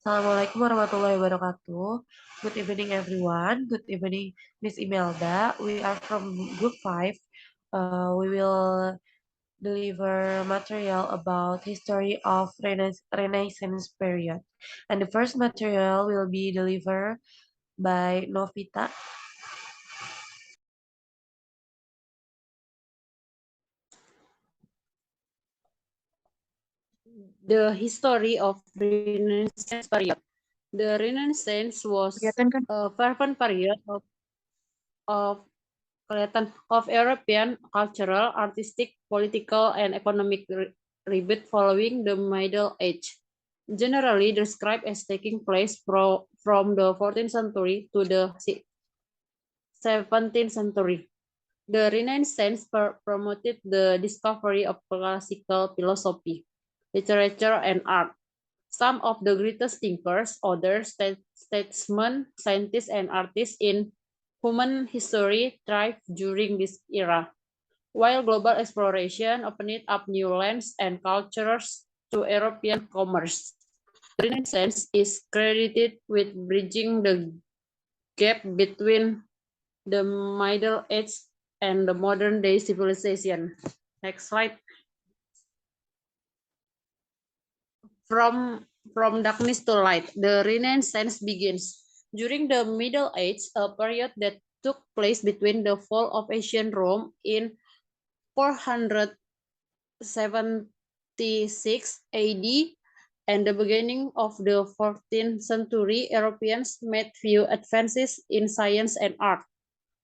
Assalamualaikum warahmatullahi wabarakatuh. Good evening, everyone. Good evening, Miss Imelda. We are from Group 5. We will deliver material about history of Renaissance period. And the first material will be delivered by Novita. The history of Renaissance period. The Renaissance was Kelihatan kan? a fervent period of of European cultural, artistic, political, and economic rebirth following the Middle Age. Generally described as taking place from the 14th century to the 17th century. The Renaissance promoted the discovery of classical philosophy, literature, and art. Some of the greatest thinkers, authors, statesmen, scientists, and artists in human history thrived during this era, while global exploration opened up new lands and cultures to European commerce. The Renaissance is credited with bridging the gap between the Middle Age and the modern day civilization. Next slide. From darkness to light, the Renaissance begins. During the Middle Age, a period that took place between the fall of ancient Rome in 476 AD and the beginning of the 14th century, Europeans made few advances in science and art.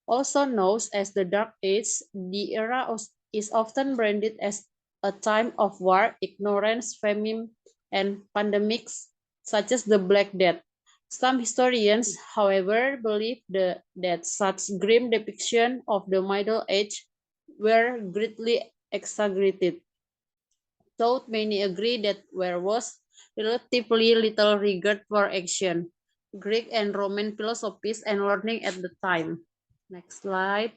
Also known as the Dark Age, the era is often branded as a time of war, ignorance, famine, and pandemics, such as the Black Death. Some historians, however, believe that such grim depictions of the Middle Age were greatly exaggerated, though many agree that there was relatively little regard for action, Greek and Roman philosophies and learning at the time. Next slide.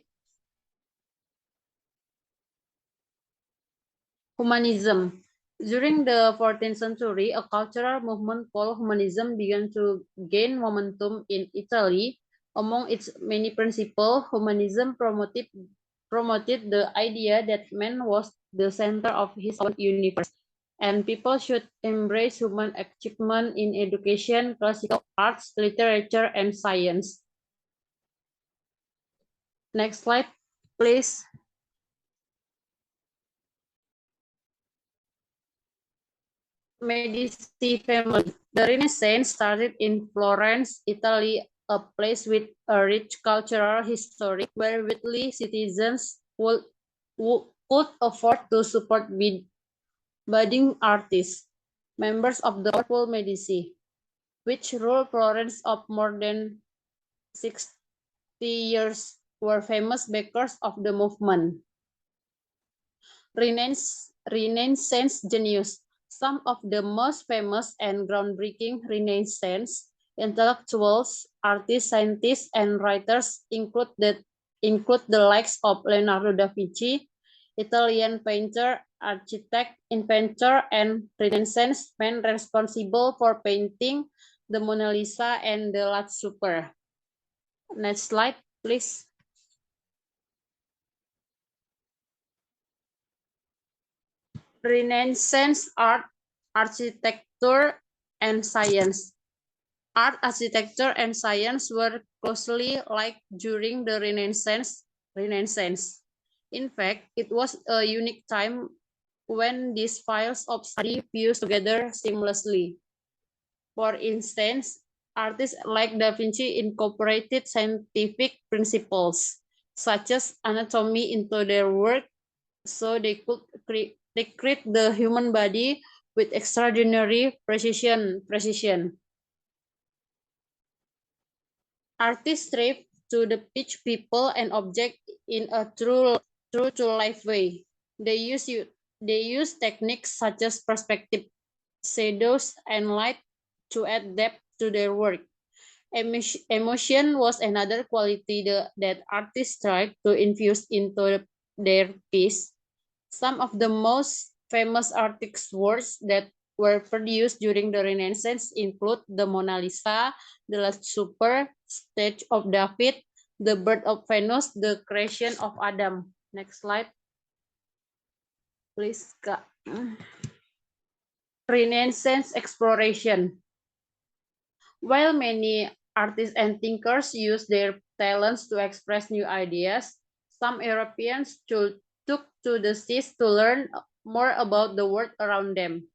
Humanism. During the 14th century, a cultural movement called humanism began to gain momentum in Italy. Among its many principles, humanism promoted the idea that man was the center of his own universe, and people should embrace human achievement in education, classical arts, literature, and science. Next slide, please. Medici family. The Renaissance started in Florence, Italy, a place with a rich cultural history where wealthy citizens could afford to support budding artists. Members of the powerful Medici, which ruled Florence of more than 60 years, were famous bakers of the movement. Renaissance genius. Some of the most famous and groundbreaking Renaissance intellectuals, artists, scientists, and writers include the likes of Leonardo da Vinci, Italian painter, architect, inventor, and Renaissance man responsible for painting the Mona Lisa and the Last Supper. Next slide, please. Renaissance art, architecture, and science. Art, architecture, and science were closely linked during the Renaissance. In fact, it was a unique time when these fields of study fused together seamlessly. For instance, artists like Da Vinci incorporated scientific principles such as anatomy into their work so they could create the human body with extraordinary precision. Artists strive to depict people and objects in a true to life way. They use techniques such as perspective, shadows, and light to add depth to their work. Emotion was another quality that artists tried to infuse into their piece. Some of the most famous artists' works that were produced during the Renaissance include the Mona Lisa, the Last Supper, Statue of David, the Birth of Venus, the Creation of Adam. Next slide, please, Kak. Renaissance exploration. While many artists and thinkers use their talents to express new ideas, some Europeans took to the seas to learn more about the world around them.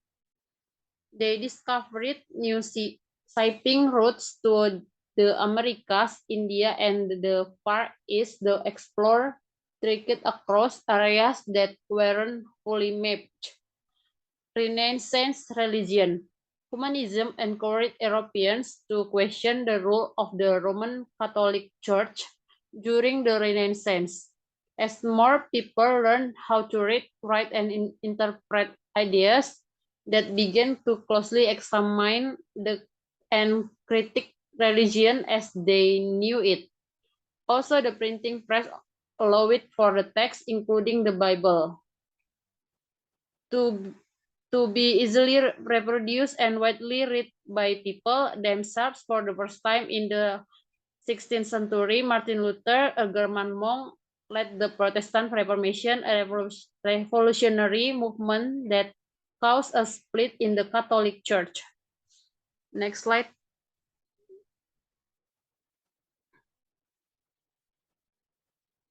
They discovered new shipping routes to the Americas, India, and the Far East. The explorer trekked across areas that weren't fully mapped. Renaissance religion. Humanism encouraged Europeans to question the rule of the Roman Catholic Church during the Renaissance. As more people learned how to read, write, and interpret ideas, that began to closely examine and critique religion as they knew it. Also, the printing press allowed for the text, including the Bible, to be easily reproduced and widely read by people themselves. For the first time in the 16th century, Martin Luther, a German monk, led the Protestant Reformation, a revolutionary movement that caused a split in the Catholic Church. Next slide.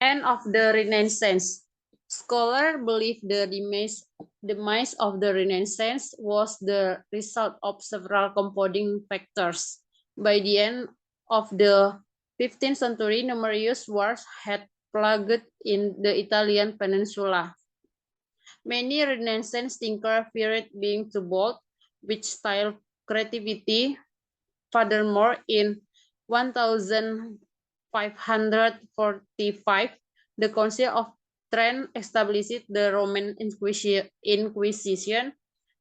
End of the Renaissance. Scholars believe the demise of the Renaissance was the result of several compounding factors. By the end of the 15th century, numerous wars had plagued in the Italian peninsula. Many Renaissance thinkers feared being too bold, which styled creativity. Furthermore, in 1545, the Council of Trent established the Roman Inquisition,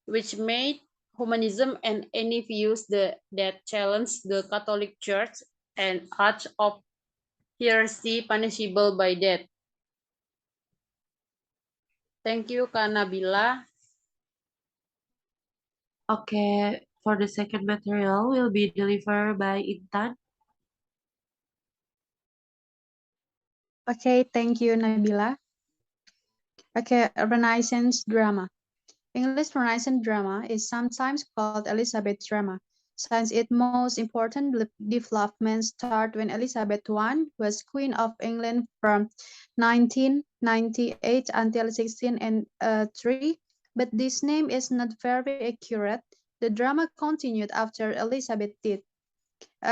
which made humanism and any views that challenged the Catholic Church and acts of heresy punishable by death. Thank you, Kak Nabila. Okay, for the second material will be delivered by Intan. Okay, thank you, Nabila. Okay, Renaissance drama. English Renaissance drama is sometimes called Elizabeth drama, since its most important development started when Elizabeth I was Queen of England from 1998 until 1603. But this name is not very accurate. The drama continued after Elizabeth did.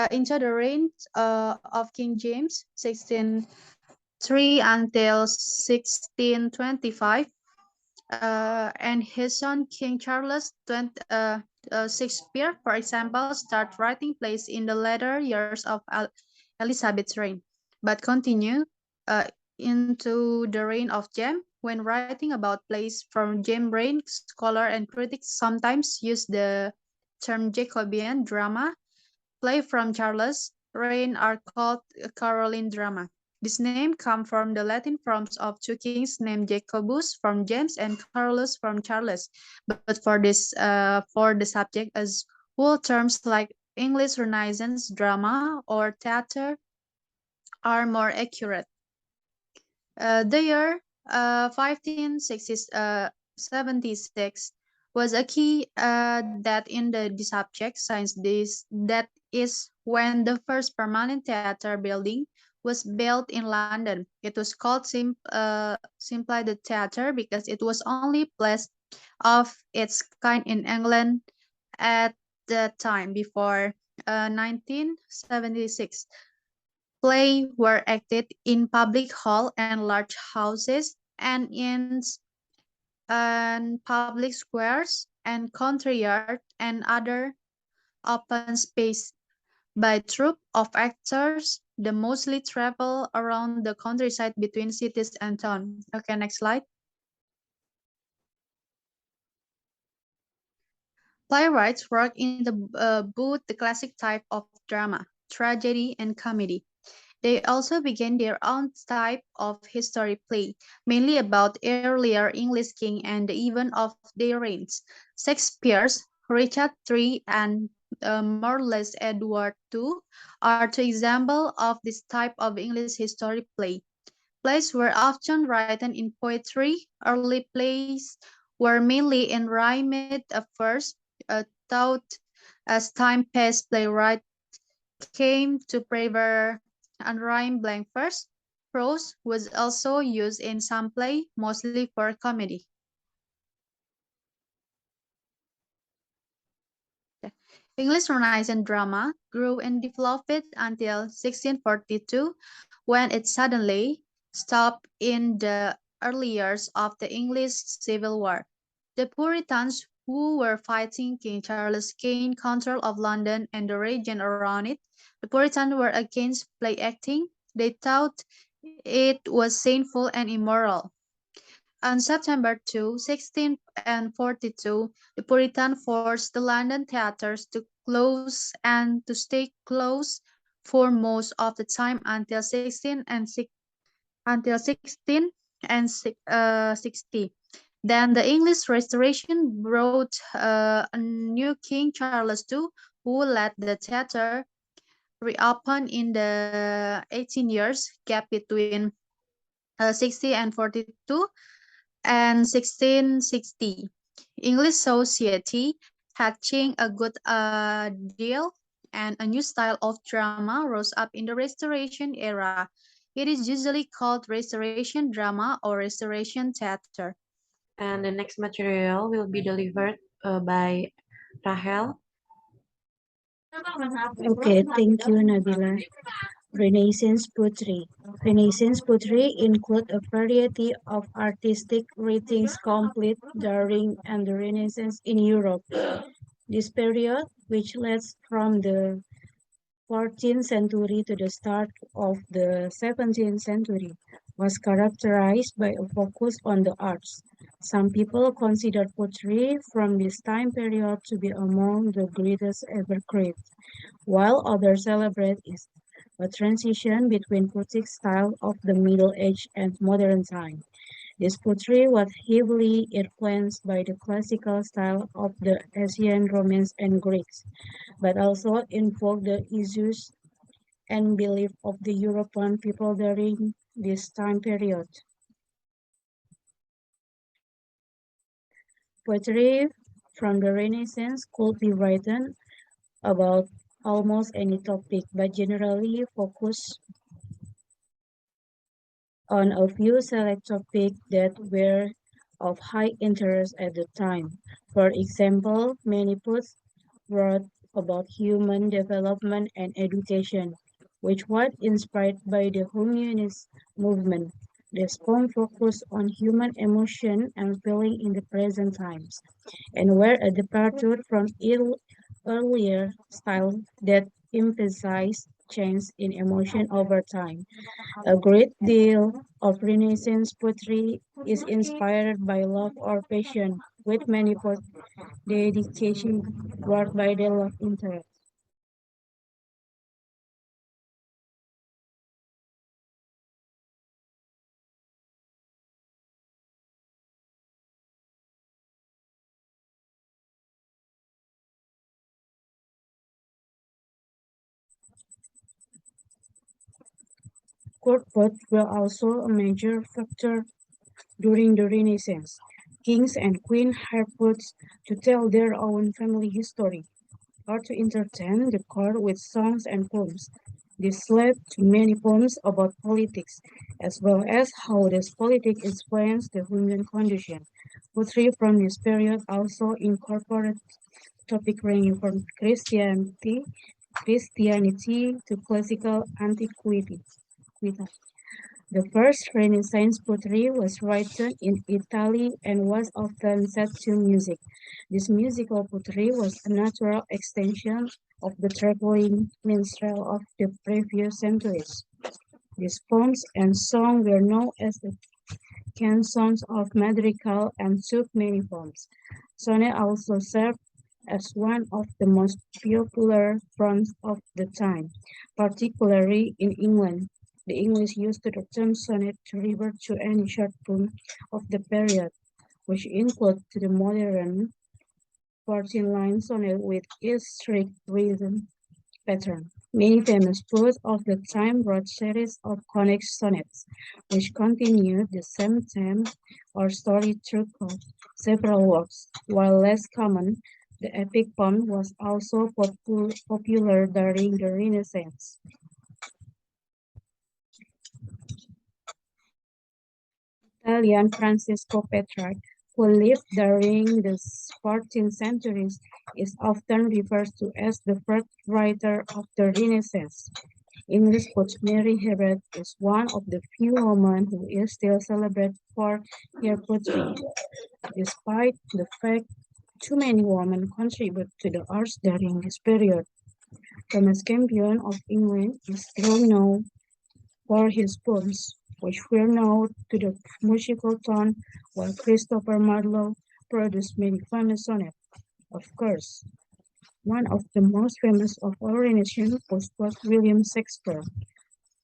Into the reign of King James, 1603 until 1625, and his son King Charles Shakespeare, for example, start writing plays in the later years of Elizabeth's reign, but continue uh, into the reign of James. When writing about plays from James' reign, scholars and critics sometimes use the term Jacobean drama. Play from Charles' reign are called Caroline drama. This name comes from the Latin forms of two kings named Jacobus from James and Carolus from Charles. But for the subject as whole, terms like English Renaissance drama or theater are more accurate. The year 1576 was a key that in the subject science that is when the first permanent theater building was built in London. It was called simply the theater because it was only place of its kind in England at the time before 1976. Plays were acted in public hall and large houses and public squares and country yard and other open space by troupe of actors. They mostly travel around the countryside between cities and town. Okay, next slide. Playwrights work in both the classic type of drama, tragedy and comedy. They also began their own type of history play, mainly about earlier English king and the event of their reigns. Shakespeare's Richard III and Marlowe's Edward II are two examples of this type of English history play. Plays were often written in poetry. Early plays were mainly in rhymed verse, thought as time passed, playwright came to prefer unrhymed blank verse. Prose was also used in some play, mostly for comedy. English Renaissance drama grew and developed until 1642 when it suddenly stopped in the early years of the English Civil War. The Puritans who were fighting King Charles gained control of London and the region around it. The Puritans were against play acting. They thought it was sinful and immoral. On September 2, 1642, the Puritans forced the London theatres to close and to stay closed for most of the time until 1660. Then the English Restoration brought a new King Charles II, who let the theatre reopen in the 18 years gap between 60 and 42 and 1660. English society had changed a good deal, and a new style of drama rose up in the Restoration era. It is usually called Restoration drama or Restoration theater. And the next material will be delivered by Rahel. Okay, thank you, Nabila. Renaissance pottery. Renaissance pottery include a variety of artistic writings complete during and the Renaissance in Europe. This period, which lasts from the 14th century to the start of the 17th century, was characterized by a focus on the arts. Some people consider pottery from this time period to be among the greatest ever created, while others celebrate its a transition between pottery style of the Middle Age and modern time. This pottery was heavily influenced by the classical style of the ancient Romans and Greeks, but also invoked the issues and belief of the European people during this time period. Poetry from the Renaissance could be written about almost any topic, but generally focus on a few select topics that were of high interest at the time. For example, many poets wrote about human development and education, which was inspired by the humanist movement. This poem focused on human emotion and feeling in the present times, and were a departure from earlier style that emphasized change in emotion over time. A great deal of Renaissance poetry is inspired by love or passion, with many dedication work by the love interest. Court poets were also a major factor during the Renaissance. Kings and queens hired poets to tell their own family history, or to entertain the court with songs and poems. This led to many poems about politics, as well as how this politics influenced the human condition. Poetry from this period also incorporated topics ranging from Christianity to classical antiquity. The first Renaissance pottery was written in Italy and was often set to music. This musical pottery was a natural extension of the traveling minstrel of the previous centuries. These poems and songs were known as the canzons of madrigal and took many forms. Sonnet also served as one of the most popular forms of the time, particularly in England. The English used the term sonnet to refer to any short poem of the period, which include the modern 14-line sonnet with its strict rhythm pattern. Many famous poets of the time wrote series of conic sonnets, which continued the same theme or story throughout several works. While less common, the epic poem was also popular during the Renaissance. Italian Francesco Petrarch, who lived during the 14th centuries, is often referred to as the first writer of the Renaissance. English poet Mary Herbert is one of the few women who is still celebrated for her poetry, despite the fact too many women contribute to the arts during this period. Thomas Campion of England is still known for his poems, which were known to the musical tone, while Christopher Marlowe produced many famous sonnets. Of course, one of the most famous of all Renaissance poets was William Shakespeare,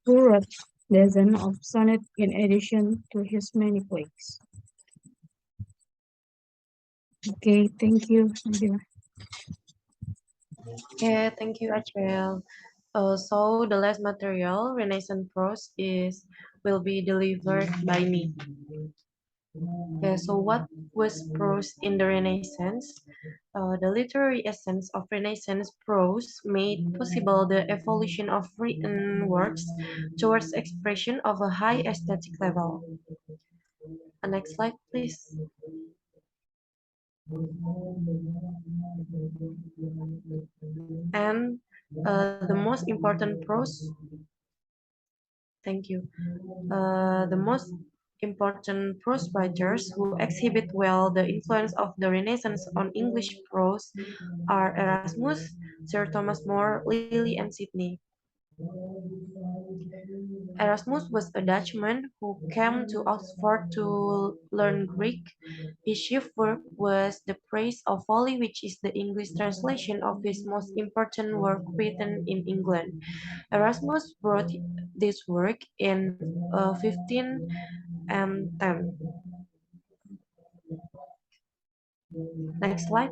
who wrote dozens of sonnets in addition to his many plays. Okay, thank you, Nabila. Okay, thank you, Achel. So the last material, Renaissance prose, will be delivered by me. Okay, so what was prose in the Renaissance? The literary essence of Renaissance prose made possible the evolution of written words towards expression of a high aesthetic level. Next slide, please. And the most important prose, thank you. The most important prose writers who exhibit well the influence of the Renaissance on English prose are Erasmus, Sir Thomas More, Lily, and Sidney. Erasmus was a Dutchman who came to Oxford to learn Greek. His chief work was The Praise of Folly, which is the English translation of his most important work written in England. Erasmus wrote this work in 1510. Next slide.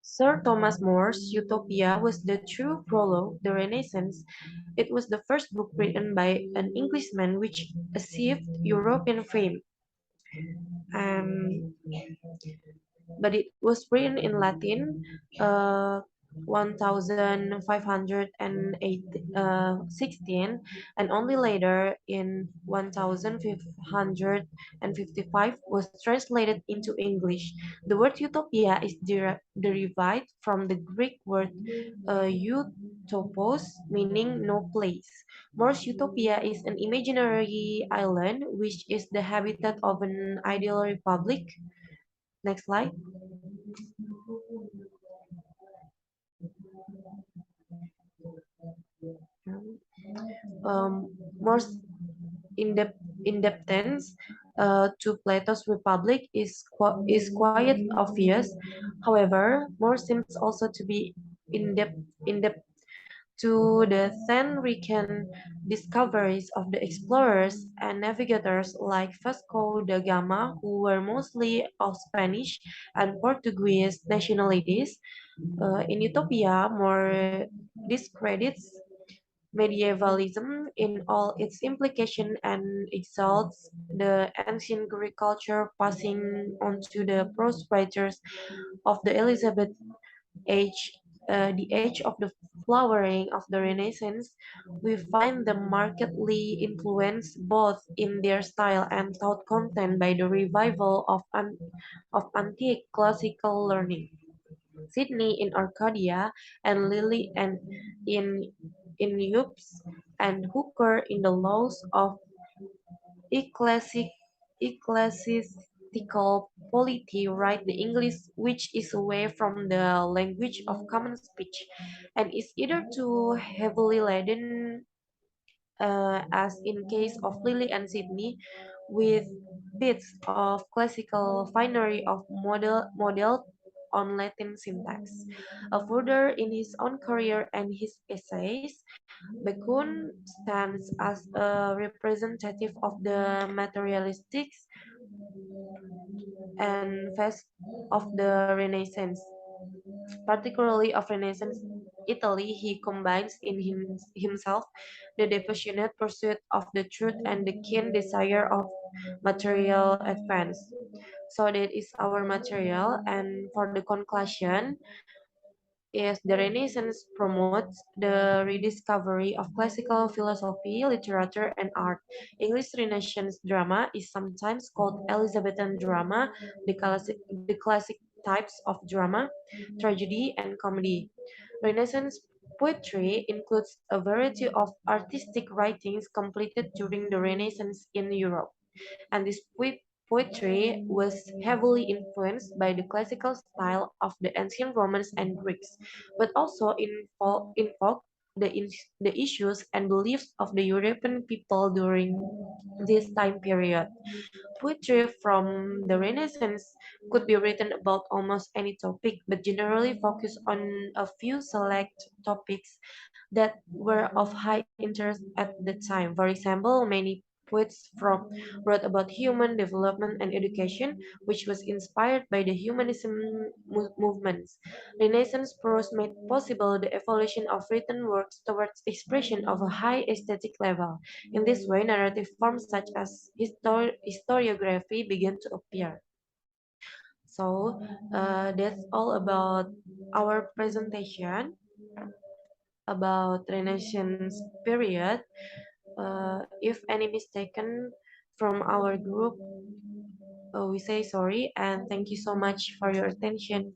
Sir Thomas More's Utopia was the true prologue, the Renaissance. It was the first book written by an Englishman which achieved European fame. Um, but it was written in Latin, 1516, and only later in 1555 was translated into English. The word utopia is derived from the Greek word utopos, meaning no place. Morse utopia is an imaginary island which is the habitat of an ideal republic. Next slide. More independence to Plato's Republic is quite obvious. However, more seems also to be in-depth to the then recent discoveries of the explorers and navigators like Vasco da Gama, who were mostly of Spanish and Portuguese nationalities. In Utopia, more discredits medievalism in all its implication and exalts the ancient Greek culture, passing on to the prose writers of the Elizabeth age, the age of the flowering of the Renaissance. We find them markedly influenced both in their style and thought content by the revival of antique classical learning. Sydney in Arcadia, and Lily and in Yups, and Hooker in the laws of ecclesiastical polity write the English which is away from the language of common speech and is either too heavily laden as in case of Lily and Sydney, with bits of classical finery of modeled on Latin syntax. Further, in his own career and his essays, Bacon stands as a representative of the materialistics and phase of the Renaissance. Particularly of Renaissance Italy, he combines in himself the passionate pursuit of the truth and the keen desire of material advance. So that is our material, and for the conclusion, is the Renaissance promotes the rediscovery of classical philosophy, literature, and art. English Renaissance drama is sometimes called Elizabethan drama, the classic types of drama, tragedy, and comedy. Renaissance poetry includes a variety of artistic writings completed during the Renaissance in Europe, and this poetry was heavily influenced by the classical style of the ancient Romans and Greeks, but also invoked the issues and beliefs of the European people during this time period. Poetry from the Renaissance could be written about almost any topic, but generally focus on a few select topics that were of high interest at the time. For example, many poets wrote about human development and education, which was inspired by the humanism movements. Renaissance prose made possible the evolution of written works towards expression of a high aesthetic level. In this way, narrative forms such as historiography began to appear. So that's all about our presentation about Renaissance period. If any mistaken from our group, we say sorry and thank you so much for your attention.